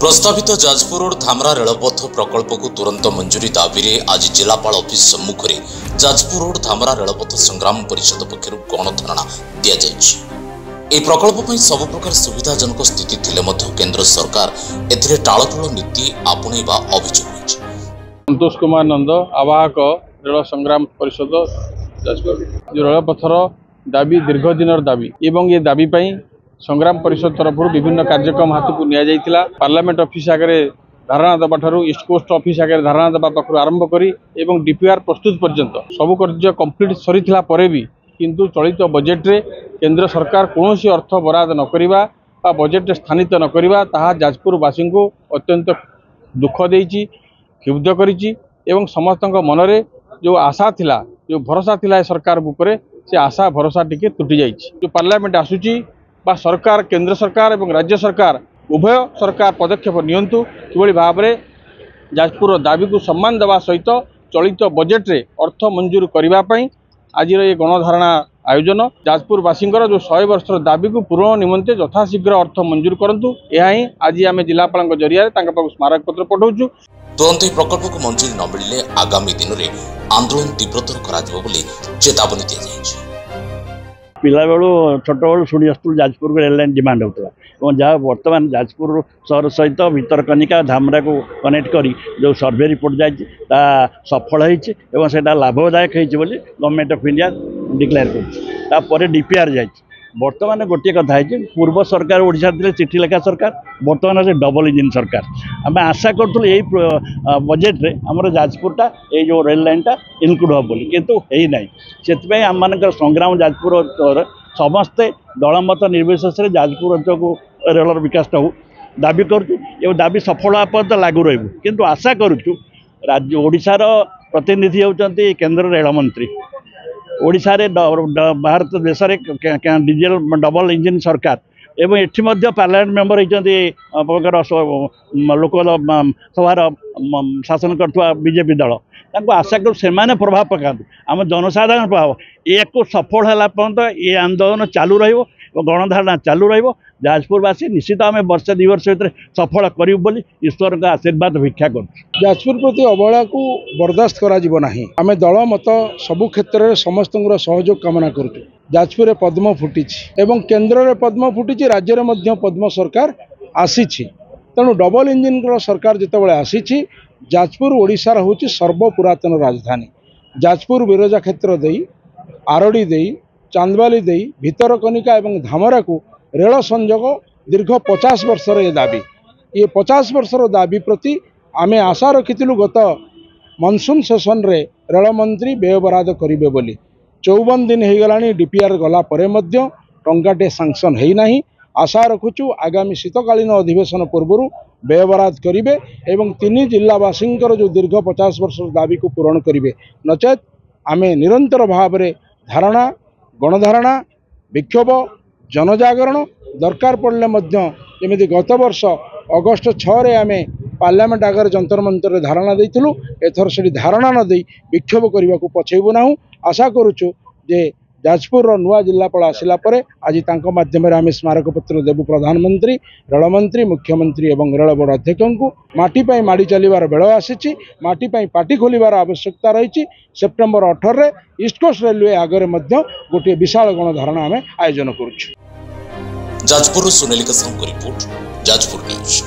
प्रस्तावित जाजपुर रोड धामरा रेलपथ प्रकल्प को तुरंत मंजूरी दाबी में आज जिलापाल ऑफिस सम्मुख में जाजपुर रोड धामरा रेलपथ संग्राम परिषद पक्षर गणधारणा दि जाए। प्रकल्प पर सब प्रकार सुविधाजनक स्थिति थिले मध्य केंद्र सरकार एथिरे टाळटुळ नीति आपणैबा अभियोग। संतोष कुमार नंद आवाहक रेल संग्राम परिषद जाजपुर जो रेलपथर दाबी दीर्घ दिन दाबी एवं ये दाबी संग्राम परिषद तरफ विभिन्न कार्यक्रम हाथ को निया पार्लियामेंट ऑफिस आगे धारणा दबा ठारू ईस्ट कोस्ट ऑफिस आगे धारणा दबा पाखु आरंभ करी एवं डीपीआर प्रस्तुत पर्यंत सब कार्य कंप्लीट सरीथिला परे भी किंतु चलित बजेट रे केंद्र सरकार कौन अर्थ बराद न करिबा बा बजेट स्थानित न करिबा ताहा जाजपुरवासी को अत्यंत दुख देइछि, क्षुब्ध करिछि एवं समस्त मनरे जो आशा थिला जो भरोसा थिला सरकार उपरे से आशा भरोसा टिके तुटी जाइछि। जो पार्लियामेंट आसुची बा सरकार केंद्र सरकार और राज्य सरकार उभय सरकार पदक्षेप नियंतु कि भाव में जाजपुर दाबी को सम्मान देवा सहित चलित बजेट रे अर्थ मंजूर करने आज ये गणधारणा आयोजन जाजपुरवासी जो 100 वर्षर दाबी को पूरण निमंते यथाशीघ्र अर्थ मंजूर करूँ। यह आज आम जिलापाल जरिया स्मारक पत्र पठाऊँ। तुरंत प्रकल्प को मंजूरी न मिले आगामी दिन में आंदोलन तीव्रतर कर चेतावनी दी जाए। पिला बेलू छोट बेलू शुणी आसुँ जाजपुर को रेल लाइन डिमांड होता और जहाँ बर्तमान जाजपुर सहर सहित भितरकनिका धामरा को कनेक्ट करी जो सर्वे रिपोर्ट जाए सफल होता लाभदायक होती गवर्नमेंट ऑफ इंडिया डिक्लेयर कर डीपीआर जाए। बर्तमान गोटे कथा है पूर्व सरकार ओडिशा चिठी लेखा सरकार बर्तमान से डबल इंजिन सरकार आम आशा करूँ यही बजेट रे आमर जाजपुरटा ये जो रेल लाइनटा इनक्लूड हम बोली किंतु है ना से आम मान संग्राम जाजपुर समस्ते दलमत निर्विशेष जाजपुर अंचल को रेलर विकास हो दाबी करूँ दाबी सफल पर्यंत लागू रही किंतु आशा करूँ राज्य ओडिशार प्रतिनिधि होती केंद्र रेलमंत्री ओडिशा रे भारत देश में डीजेल डबल इंजिन सरकार एवं एठी मध्य पार्लियामेंट मेंबर होती लोक सभार शासन कर बीजेपी दल आशा कर से प्रभाव पका आम जनसाधारण प्रभाव या सफल है पर्यंत ये आंदोलन चालू रही गणधारणा चालू रही जाजपुरवासी निश्चित आम वर्ष 2 वर्ष भर सफल करूँ ईश्वर का आशीर्वाद भिक्षा कर। जाजपुर प्रति अवहेला को बर्दाश्त करा आम दल मत सबु क्षेत्र में समस्त सहयोग कामना करुँ। जाजपुर पद्म फुटी एवं केन्द्र में पद्म फुटी राज्य में पद्म सरकार आसी तेणु डबल इंजिन सरकार जितेबाला आसी जाजपुर ओडिशार हूँ सर्वपुरातन राजधानी। जाजपुर बिरजा क्षेत्र दे आरडी दे चांदबाली दे भितरकनिका एवं धामरा को रेल संजोग दीर्घ 50 वर्षर ये दाबी ये 50 वर्षर दाबी प्रति आमे आशा रखिलु गत मनसून सेसन रे रेल मंत्री व्यय बराद करेंगे बोली 54 दिन हो गला डीपीआर गला परे मध्य टंकाटे सांक्शन है ना। आशा रखुचु आगामी शीतकालीन अधिवेशन पूर्व व्यय बराद करेंगे एवं 3 जिलावासी जो दीर्घ 50 वर्ष दाबी को पूरण करेंगे नचेत आमे निरंतर भाव में धारणा गणधारणा विक्षोभ जनजागरण दरकार पड़े जमी गत वर्ष अगस्ट 6 रे आमे पार्लियामेंट आगे जंतर मंतर धारणा देइथिलु एथर से धारणा न दे विक्षोभ करने को पछेबू ना। आशा करुचु जे जाजपुर नुआ जिलापाल आसला परे आज तांको माध्यम आम स्मारक पत्र देवु प्रधानमंत्री रेलमंत्री मुख्यमंत्री एवं रेल बोर्ड अध्यक्ष को माटी माड़ी चलवार बेल आसी माटी पार्टी खोलिबार आवश्यकता रही। सेप्टेम्बर 18 ईस्ट कोस्ट रेलवे आगे गोटे विशाल गणधारणा आम आयोजन करुछु। Jajpur Sunelika Sahu report Jajpur news.